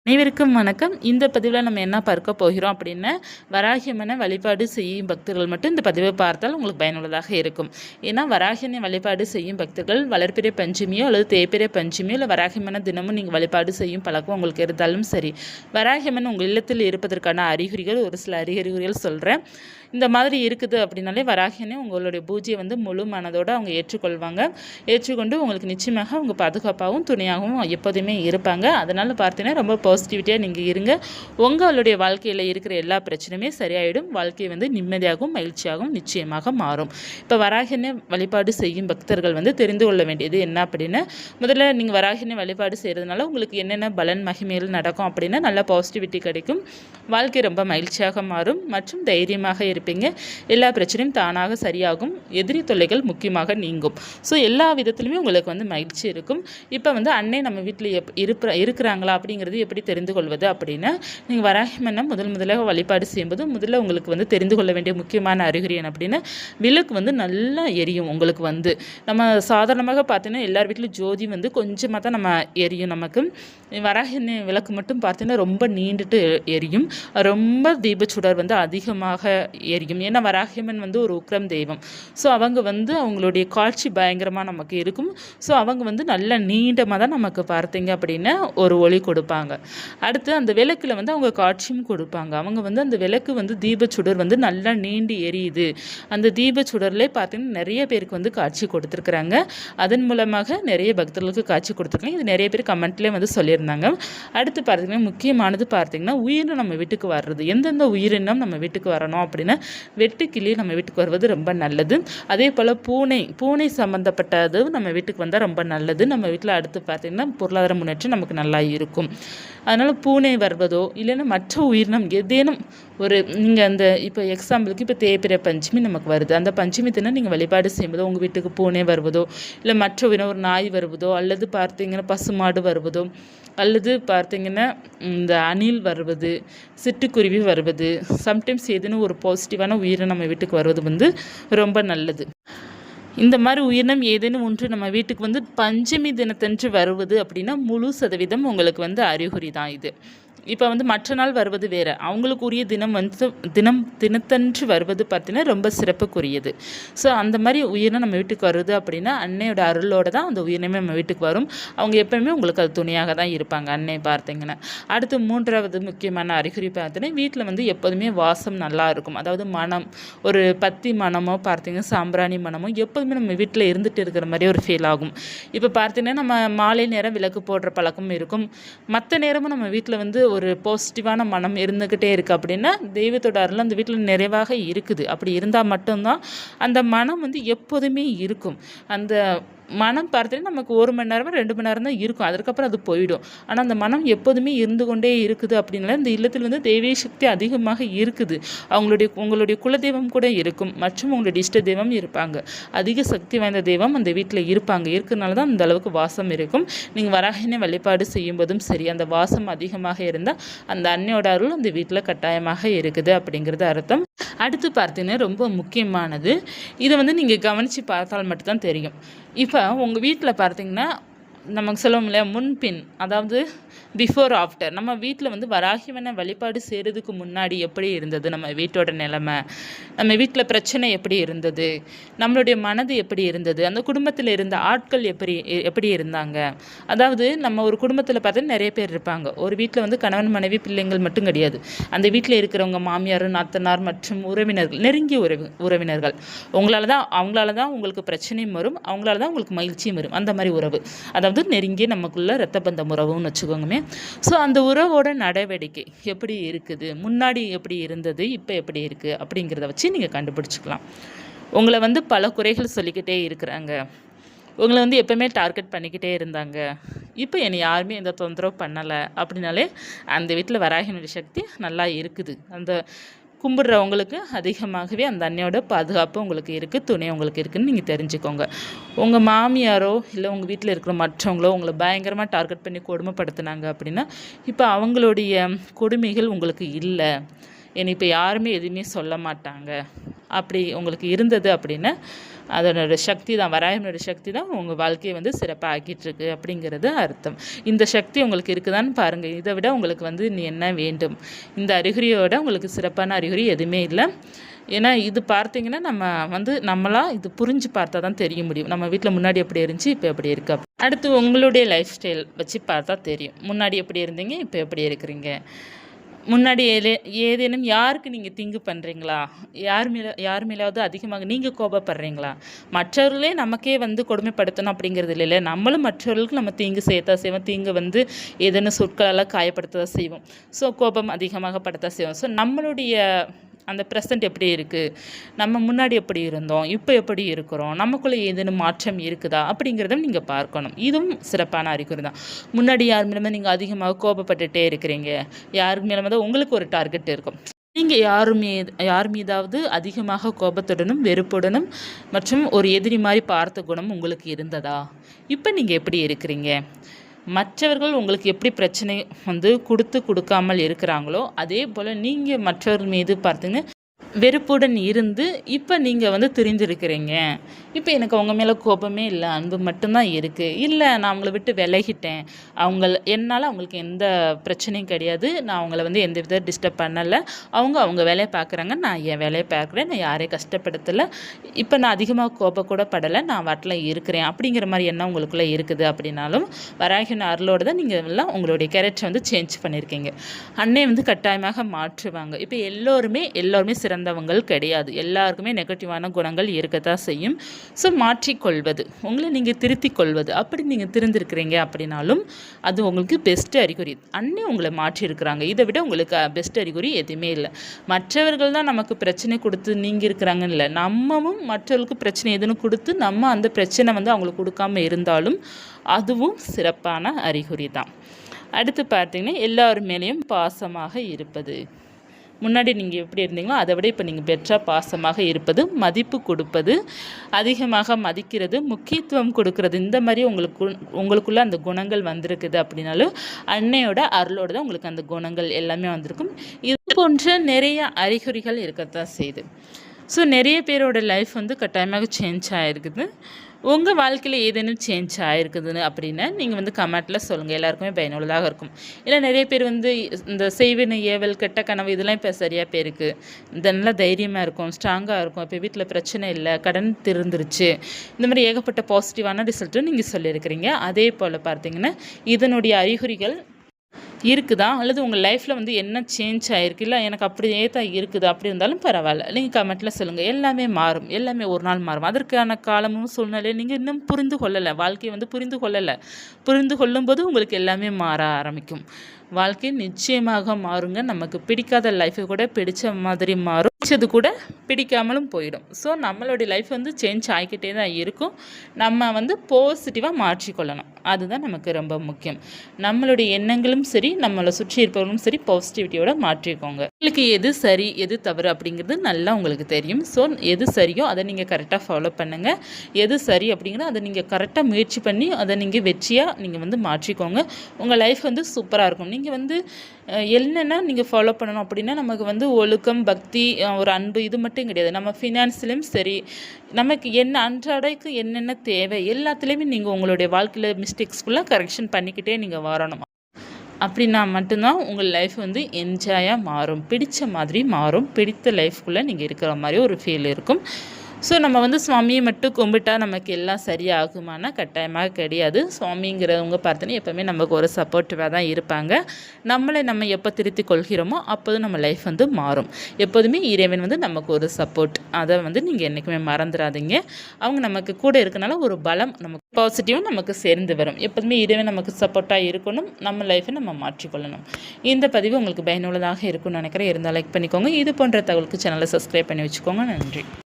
அனைவருக்கும் வணக்கம். இந்த பதிவில் நம்ம என்ன பார்க்க போகிறோம் அப்படின்னா, வராகியம்மனை வழிபாடு செய்யும் பக்தர்கள் மட்டும் இந்த பதிவை பார்த்தால் உங்களுக்கு பயனுள்ளதாக இருக்கும். ஏன்னா வராகியம்மனை வழிபாடு செய்யும் பக்தர்கள் வளர்பிறை பஞ்சமியோ அல்லது தேய்பிறை பஞ்சமியோ இல்லை வராகியம்மனை தினமும் நீங்கள் வழிபாடு செய்யும் பழக்கம் உங்களுக்கு இருந்தாலும் சரி, வராகியம்மன் உங்கள் இல்லத்தில் இருப்பதற்கான அறிகுறிகள் ஒரு சில அறிகுறிகள் சொல்கிறேன். இந்த மாதிரி இருக்குது அப்படின்னாலே வராகியனை உங்களுடைய பூஜையை முழு மனதோடு அவங்க ஏற்றுக்கொள்வாங்க. ஏற்றுக்கொண்டு உங்களுக்கு நிச்சயமாக அவங்க பாதுகாப்பாகவும் துணையாகவும் எப்போதுமே இருப்பாங்க. அதனால் பார்த்தீங்கன்னா ரொம்ப பாசிட்டிவிட்டியாக நீங்கள் இருங்க. உங்களுடைய வாழ்க்கையில் இருக்கிற எல்லா பிரச்சனையுமே சரியாயிடும். வாழ்க்கை நிம்மதியாகவும் மகிழ்ச்சியாகவும் நிச்சயமாக மாறும். இப்போ வராகியனை வழிபாடு செய்யும் பக்தர்கள் தெரிந்து கொள்ள வேண்டியது என்ன அப்படின்னா, முதல்ல நீங்கள் வராகியனை வழிபாடு செய்கிறதுனால உங்களுக்கு என்னென்ன பலன் மகிமைகள் நடக்கும் அப்படின்னா, நல்ல பாசிட்டிவிட்டி கிடைக்கும், வாழ்க்கை ரொம்ப மகிழ்ச்சியாக மாறும் மற்றும் தைரியமாக இருப்பீங்க. எல்லா பிரச்சனையும் தானாக சரியாகும், எதிரி தொல்லைகள் முக்கியமாக நீங்கும். ஸோ எல்லா விதத்துலையுமே உங்களுக்கு மகிழ்ச்சி இருக்கும். இப்போ அன்னை நம்ம வீட்டில் இருக்கிறாங்களா அப்படிங்கிறது எப்படி தெரிந்து கொள்வது அப்படின்னா, நீங்கள் வராகியம்மனை முதலாக வழிபாடு செய்யும்போது முதல்ல உங்களுக்கு தெரிந்து கொள்ள வேண்டிய முக்கியமான அறிகுறி என்ன அப்படின்னா, விளக்கு நல்லா எரியும். உங்களுக்கு நம்ம சாதாரணமாக பார்த்தீங்கன்னா எல்லார் வீட்டிலும் ஜோதி கொஞ்சமாக தான் நம்ம எரியும். நமக்கு வராகியம்மன் விளக்கு மட்டும் பார்த்தீங்கன்னா ரொம்ப நீண்டுட்டு எரியும், ரொம்ப தீபச்சுடர் அதிகமாக எரியும். ஏன்னா வராகியம்மன் ஒரு உக்ரம் தெய்வம். ஸோ அவங்க அவங்களுடைய காட்சி பயங்கரமாக நமக்கு இருக்கும். ஸோ அவங்க நல்ல நீண்டமாக தான் நமக்கு பார்த்தீங்க அப்படின்னா ஒரு ஒளி கொடுப்பாங்க. அடுத்து அந்த விளக்கில் அவங்க காட்சியும் கொடுப்பாங்க. அவங்க அந்த விளக்கு தீபச்சுடர் நல்லா நீண்டு எரியுது. அந்த தீபச்சுடர்லேயே பார்த்தீங்கன்னா நிறைய பேருக்கு காட்சி கொடுத்துருக்குறாங்க. அதன் மூலமாக நிறைய பக்தர்களுக்கு காட்சி கொடுத்துருக்காங்க. இது நிறைய பேர் கமெண்ட்லேயே சொல்லியிருந்தாங்க. அடுத்து பார்த்தீங்கன்னா முக்கியமானது பார்த்தீங்கன்னா உயிரினம் நம்ம வீட்டுக்கு வர்றது. எந்தெந்த உயிரினம் நம்ம வீட்டுக்கு வரணும் அப்படின்னா, வெட்டுக்கிளி நம்ம வீட்டுக்கு வருவது ரொம்ப நல்லது. அதே போல் பூனை சம்மந்தப்பட்டது நம்ம வீட்டுக்கு வந்தால் ரொம்ப நல்லது. நம்ம வீட்டில் அடுத்து பார்த்திங்கன்னா பொருளாதார முன்னேற்றம் நமக்கு நல்லா இருக்கும். அதனால் பூனை வருவதோ இல்லைன்னா மற்ற உயிரினம் ஏதேனும் ஒரு நீங்கள் அந்த இப்போ எக்ஸாம்பிளுக்கு இப்போ தேய்பிறை பஞ்சமி நமக்கு வருது. அந்த பஞ்சமி தினம் நீங்கள் வழிபாடு செய்யும்போதோ உங்கள் வீட்டுக்கு பூனை வருவதோ இல்லை மற்ற உயிரினம் ஒரு நாய் வருவதோ அல்லது பார்த்தீங்கன்னா பசுமாடு வருவதோ அல்லது பார்த்திங்கன்னா இந்த அணில் வருவது, சிட்டுக்குருவி வருவது, சம்டைம்ஸ் ஏதேனும் ஒரு பாசிட்டிவான உயிரினம் நம்ம வீட்டுக்கு வருவது ரொம்ப நல்லது. இந்த மாதிரி உயிரினம் ஏதேனும் ஒன்று நம்ம வீட்டுக்கு பஞ்சமி தினத்தன்று வருவது அப்படின்னா 100% உங்களுக்கு அறிகுறி தான் இது. இப்போ மற்ற நாள் வருவது வேறு, அவங்களுக்கு உரிய தினத்தன்று வருவது பார்த்தீங்கன்னா ரொம்ப சிறப்புக்குரியது. ஸோ அந்த மாதிரி உயிரினம் நம்ம வீட்டுக்கு வருது அப்படின்னா அன்னையோட அருளோடு தான் அந்த உயிரினமே நம்ம வீட்டுக்கு வரும். அவங்க எப்போயுமே உங்களுக்கு அது துணையாக தான் இருப்பாங்க அன்னை பார்த்தீங்கன்னா. அடுத்து 3வது முக்கியமான அறிகுறி பார்த்தீங்கன்னா வீட்டில் எப்போதுமே வாசம் நல்லா இருக்கும். அதாவது மனம், ஒரு பத்தி மனமோ பார்த்தீங்கன்னா சாம்பிராணி மனமோ எப்போதுமே நம்ம வீட்டில் இருந்துகிட்டு இருக்கிற மாதிரி ஒரு ஃபீல் ஆகும். இப்போ பார்த்தீங்கன்னா நம்ம மாலை நேரம் விளக்கு போடுற பழக்கம் இருக்கும். மற்ற நேரமும் நம்ம வீட்டில் ஒரு பாசிட்டிவான மனம் இருந்துக்கிட்டே இருக்குது அப்படின்னா தெய்வத்தோட அருள் அந்த வீட்டில் நிறைவாக இருக்குது. அப்படி இருந்தால் மட்டும்தான் அந்த மனம் எப்போதுமே இருக்கும். அந்த மனம் பார்த்தீங்கன்னா நமக்கு 1 மணி நேரமோ 2 மணி நேரம் தான் இருக்கும், அதுக்கப்புறம் அது போயிடும். ஆனால் அந்த மனம் எப்போதுமே இருந்து கொண்டே இருக்குது அப்படின்னால இந்த இல்லத்தில் தெய்வீக சக்தி அதிகமாக இருக்குது. உங்களுடைய குலதெய்வம் கூட இருக்கும் மற்றும் உங்களுடைய இஷ்ட தெய்வம் இருப்பாங்க. அதிக சக்தி வாய்ந்த தெய்வம் அந்த வீட்டில் இருப்பாங்க. இருக்கிறதுனால தான் அந்த அளவுக்கு வாசம் இருக்கும். நீங்கள் வராகியனை வழிபாடு செய்யும்போதும் சரி, அந்த வாசம் அதிகமாக இருந்தால் அந்த அன்னையோட அருள் அந்த வீட்டில் கட்டாயமாக இருக்குது அப்படிங்கிறது அர்த்தம். அடுத்து பார்த்தீங்கன்னா ரொம்ப முக்கியமானது, இதை நீங்கள் கவனித்து பார்த்தால் மட்டும்தான் தெரியும். இப்போ உங்கள் வீட்டில் பார்த்தீங்கன்னா நமக்கு சொல்லுவோம் இல்லையா முன்பின், அதாவது பிஃபோர் ஆஃப்டர். நம்ம வீட்டில் வராகியம்மனை வழிபாடு செய்கிறதுக்கு முன்னாடி எப்படி இருந்தது நம்ம வீட்டோட நிலைமை, நம்ம வீட்டில் பிரச்சனை எப்படி இருந்தது, நம்மளுடைய மனது எப்படி இருந்தது, அந்த குடும்பத்தில் இருந்த ஆட்கள் எப்படி இருந்தாங்க. அதாவது நம்ம ஒரு குடும்பத்தில் பார்த்தா நிறைய பேர் இருப்பாங்க. ஒரு வீட்டில் கணவன் மனைவி பிள்ளைங்கள் மட்டும் கிடையாது. அந்த வீட்டில் இருக்கிறவங்க மாமியார், நாத்தனார் மற்றும் உறவினர்கள், நெருங்கிய உறவினர்கள். அவங்களால தான் உங்களுக்கு பிரச்சனையும் வரும், அவங்களால தான் உங்களுக்கு மகிழ்ச்சியும் வரும். அந்த மாதிரி உறவு, அதாவது நெருங்கிய நமக்குள்ள இரத்த பந்தம் உறவுன்னு வச்சுக்கோங்கமே. ஸோ அந்த உறவோட நடவடிக்கை எப்படி இருக்குது, முன்னாடி எப்படி இருந்தது, இப்போ எப்படி இருக்குது அப்படிங்கிறத வச்சு நீங்கள் கண்டுபிடிச்சிக்கலாம். உங்களை பல குறைகள் சொல்லிக்கிட்டே இருக்கிறாங்க, உங்களை எப்போவுமே டார்கெட் பண்ணிக்கிட்டே இருந்தாங்க, இப்போ என்னை யாருமே எந்த தொந்தரவு பண்ணலை அப்படின்னாலே அந்த வீட்டில் வராகியனுடைய சக்தி நல்லா இருக்குது. அந்த கும்பிட்றவங்களுக்கு அதிகமாகவே அந்த அன்னையோட பாதுகாப்பு உங்களுக்கு இருக்குது, துணை உங்களுக்கு இருக்குதுன்னு நீங்கள் தெரிஞ்சுக்கோங்க. உங்கள் மாமியாரோ இல்லை உங்கள் வீட்டில் இருக்கிற மற்றவங்களோ உங்களை பயங்கரமாக டார்கெட் பண்ணி கொடுமைப்படுத்தினாங்க அப்படின்னா இப்போ அவங்களுடைய கொடுமைகள் உங்களுக்கு இல்லை. என்னை இப்போ யாருமே எதுவுமே சொல்ல மாட்டாங்க அப்படி உங்களுக்கு இருந்தது அப்படின்னா அதனோட சக்தி தான், வராகனோட சக்தி தான் உங்கள் வாழ்க்கையை வந்து சிறப்பாக ஆக்கிட்டுருக்கு அப்படிங்கிறது அர்த்தம். இந்த சக்தி உங்களுக்கு இருக்குதான்னு பாருங்கள். இதை விட உங்களுக்கு வந்து நீ என்ன வேண்டும்? இந்த அறிகுறியோட உங்களுக்கு சிறப்பான அறிகுறி எதுவுமே இல்லை. ஏன்னா இது பார்த்தீங்கன்னா நம்ம வந்து நம்மளாக இது புரிஞ்சு பார்த்தா தான் தெரிய முடியும். நம்ம வீட்டில் முன்னாடி எப்படி இருந்துச்சு, இப்போ எப்படி இருக்கு. அடுத்து உங்களுடைய லைஃப் ஸ்டைல் வச்சு பார்த்தா தெரியும். முன்னாடி எப்படி இருந்தீங்க, இப்போ எப்படி இருக்கிறீங்க. முன்னாடி ஏதேனும் யாருக்கு நீங்கள் தீங்கு பண்ணுறீங்களா? யார் மேலாவது அதிகமாக நீங்கள் கோபப்படுறீங்களா? மற்றவர்களே நமக்கே வந்து கொடுமைப்படுத்தணும் அப்படிங்கிறது இல்லைல்ல. நம்மளும் மற்றவர்களுக்கு நம்ம தீங்கு செய்யத்தான் செய்வோம். தீங்கு வந்து ஏதேனும் சொற்களெல்லாம் காயப்படுத்த தான் செய்வோம். ஸோ கோபம் அதிகமாக படுத்ததான் செய்வோம். ஸோ நம்மளுடைய அந்த ப்ரெசண்ட் எப்படி இருக்குது, நம்ம முன்னாடி எப்படி இருந்தோம், இப்போ எப்படி இருக்கிறோம், நமக்குள்ளே ஏதேனும் மாற்றம் இருக்குதா அப்படிங்கிறத நீங்கள் பார்க்கணும். இதுவும் சிறப்பான அறிகுறி தான். முன்னாடி யார் மேலே நீங்கள் அதிகமாக கோபப்பட்டுகிட்டே இருக்கிறீங்க, யாருக்கு மேலே தான் உங்களுக்கு ஒரு டார்கெட் இருக்கும். நீங்கள் யார் மீதாவது அதிகமாக கோபத்துடனும் வெறுப்புடனும் மற்றும் ஒரு எதிரி மாதிரி பார்த்த குணம் உங்களுக்கு இருந்ததா? இப்போ நீங்கள் எப்படி இருக்கிறீங்க? மற்றவர்கள் உங்களுக்கு எப்படி பிரச்சனை வந்து கொடுக்காமல் இருக்கிறாங்களோ அதே போல் நீங்கள் மற்றவர்கள் மீது பார்த்தீங்க வெறுப்புடன் இருந்து இப்போ நீங்கள் வந்து தெரிஞ்சிருக்கிறீங்க. இப்போ எனக்கு அவங்க மேலே கோபமே இல்லை, அன்பு மட்டும்தான் இருக்குது. இல்லை நான் அவங்கள விட்டு விலகிட்டேன், என்னால் அவங்களுக்கு எந்த பிரச்சனையும் கிடையாது, நான் அவங்கள வந்து எந்த வித டிஸ்டர்ப் பண்ணலை, அவங்க வேலையை பார்க்குறாங்க, நான் என் வேலையை பார்க்குறேன், நான் யாரையும் கஷ்டப்படுத்தலை, இப்போ நான் அதிகமாக கோபம் கூட படலை, நான் வாட்டில் இருக்கிறேன் அப்படிங்கிற மாதிரி எண்ணம் உங்களுக்குள்ளே இருக்குது அப்படின்னாலும் வராகியின் அருளோடு தான் நீங்கள் எல்லாம் உங்களுடைய கேரக்டரை வந்து சேஞ்ச் பண்ணியிருக்கீங்க. அன்னை வந்து கட்டாயமாக மாற்றுவாங்க. இப்போ எல்லோருமே சிறந்தவங்கள் கிடையாது. எல்லாருக்குமே நெகட்டிவான குணங்கள் இருக்கத்தான் செய்யும். ஸோ மாற்றிக்கொள்வது, உங்களை நீங்கள் திருத்திக் கொள்வது, அப்படி நீங்கள் திருந்திருக்கிறீங்க அப்படின்னாலும் அது உங்களுக்கு பெஸ்ட் அறிகுறி. அன்னே உங்களை மாற்றியிருக்கிறாங்க. இதை விட உங்களுக்கு பெஸ்ட் அறிகுறி எதுவுமே இல்லை. மற்றவர்கள் தான் நமக்கு பிரச்சனை கொடுத்து நீங்கள் இருக்கிறாங்கன்னு இல்லை, நம்மவும் மற்றவர்களுக்கு பிரச்சனை எதுன்னு கொடுத்து நம்ம அந்த பிரச்சனை வந்து அவங்களுக்கு கொடுக்காம இருந்தாலும் அதுவும் சிறப்பான அறிகுறி தான். அடுத்து பார்த்தீங்கன்னா எல்லார் மேலேயும் பாசமாக இருப்பது. முன்னாடி நீங்கள் எப்படி இருந்தீங்களோ அதை விட இப்போ நீங்கள் பெட்டராக பாசமாக இருப்பது, மதிப்பு கொடுப்பது, அதிகமாக மதிக்கிறது, முக்கியத்துவம் கொடுக்கறது, இந்த மாதிரி உங்களுக்குள்ளே அந்த குணங்கள் வந்திருக்குது அப்படின்னாலும் அன்னையோட அருளோடு தான் உங்களுக்கு அந்த குணங்கள் எல்லாமே வந்திருக்கும். இது போன்ற நிறைய அறிகுறிகள் இருக்கத்தான் செய்யுது. ஸோ நிறைய பேரோட லைஃப் வந்து கட்டாயமாக சேஞ்ச் ஆகிருக்குது. உங்கள் வாழ்க்கையில் ஏதேனும் சேஞ்ச் ஆகிருக்குதுன்னு அப்படின்னா நீங்கள் வந்து கமெண்ட்டில் சொல்லுங்கள், எல்லாருக்குமே பயனுள்ளதாக இருக்கும். இல்லை நிறைய பேர் வந்து இந்த செய்வினை ஏவல் கெட்ட கனவு இதெல்லாம் இப்போ சரியாக போயிருக்கு, இந்த நல்லா தைரியமாக இருக்கும், ஸ்ட்ராங்காக இருக்கும், இப்போ வீட்டில் பிரச்சனை இல்லை, கடன் திருந்துருச்சு, இந்த மாதிரி ஏகப்பட்ட பாசிட்டிவான ரிசல்ட்டும் நீங்கள் சொல்லியிருக்கிறீங்க. அதே போல் பார்த்தீங்கன்னா இதனுடைய அறிகுறிகள் இருக்குதா, அல்லது உங்கள் லைஃப்பில் வந்து என்ன சேஞ்ச் ஆகிருக்கு, இல்லை எனக்கு அப்படியே தான் இருக்குது அப்படி இருந்தாலும் பரவாயில்ல, நீங்கள் கமெண்ட்டில் சொல்லுங்கள். எல்லாமே மாறும், எல்லாமே ஒரு நாள் மாறும். அதற்கான காலமும் சூழ்நிலையும் நீங்கள் இன்னும் புரிந்து கொள்ளலை, வாழ்க்கையை வந்து புரிந்து கொள்ளலை. புரிந்து கொள்ளும்போது உங்களுக்கு எல்லாமே மாற ஆரம்பிக்கும். வாழ்க்கை நிச்சயமாக மாறுங்க. நமக்கு பிடிக்காத லைஃபை கூட பிடிச்ச மாதிரி மாறும், பிடிச்சது கூட பிடிக்காமலும் போயிடும். ஸோ நம்மளுடைய லைஃப் வந்து சேஞ்ச் ஆகிக்கிட்டே தான் இருக்கும். நம்ம வந்து பாசிட்டிவாக மாற்றிக்கொள்ளணும், அதுதான் நமக்கு ரொம்ப முக்கியம். நம்மளுடைய எண்ணங்களும் சரி, நம்மளை சுற்றி இருப்பவர்களும் சரி, பாசிட்டிவிட்டியோட மாற்றிக்கோங்க. உங்களுக்கு எது சரி எது தவறு அப்படிங்கிறது நல்லா உங்களுக்கு தெரியும். ஸோ எது சரியோ அதை நீங்கள் கரெக்டாக ஃபாலோ பண்ணுங்கள். எது சரி அப்படிங்கிறத அதை நீங்கள் கரெக்டாக முயற்சி பண்ணி அதை நீங்கள் வெற்றியாக நீங்கள் வந்து மாற்றிக்கோங்க. உங்கள் லைஃப் வந்து சூப்பராக இருக்கும். நீங்கள் வந்து என்னென்னா நீங்கள் ஃபாலோ பண்ணணும் அப்படின்னா நமக்கு வந்து ஒழுக்கம், பக்தி, ஒரு அன்பு, இது மட்டும் கிடையாது. நம்ம ஃபினான்ஸ்லேயும் சரி, நமக்கு என்ன அன்றாடைக்கு என்னென்ன தேவை எல்லாத்துலேயுமே நீங்கள் உங்களுடைய வாழ்க்கையில் மிஸ்டேக்ஸ் ஃபுல்லாக கரெக்ஷன் பண்ணிக்கிட்டே நீங்கள் வரணும். அப்படின்னா மட்டும்தான் உங்கள் லைஃப் வந்து என்ஜாயாக மாறும், பிடித்த மாதிரி மாறும், பிடித்த லைஃப்குள்ளே நீங்கள் இருக்கிற மாதிரி ஒரு ஃபீல் இருக்கும். ஸோ நம்ம வந்து சுவாமியை மட்டும் கும்பிட்டா நமக்கு எல்லாம் சரியாகுமானா கட்டாயமாக கிடையாது. சுவாமிங்கிறவங்க பார்த்தோன்னா எப்போவுமே நமக்கு ஒரு சப்போர்ட்டிவாக தான் இருப்பாங்க. நம்மளை நம்ம எப்போ திருத்தி கொள்கிறோமோ அப்போது நம்ம லைஃப் வந்து மாறும். எப்போதுமே இறைவன் வந்து நமக்கு ஒரு சப்போர்ட், அதை வந்து நீங்கள் என்றைக்குமே மறந்துடாதீங்க. அவங்க நமக்கு கூட இருக்கனால ஒரு பலம், நமக்கு பாசிட்டிவும் நமக்கு சேர்ந்து வரும். எப்போதுமே இறைவன் நமக்கு சப்போர்ட்டாக இருக்கணும், நம்ம லைஃப்பை நம்ம மாற்றிக்கொள்ளணும். இந்த பதிவு உங்களுக்கு பயனுள்ளதாக இருக்கும்னு நினைக்கிறேன். இருந்தால் லைக் பண்ணிக்கோங்க. இது போன்ற தகவலுக்கு சேனலை சப்ஸ்கிரைப் பண்ணி வச்சுக்கோங்க. நன்றி.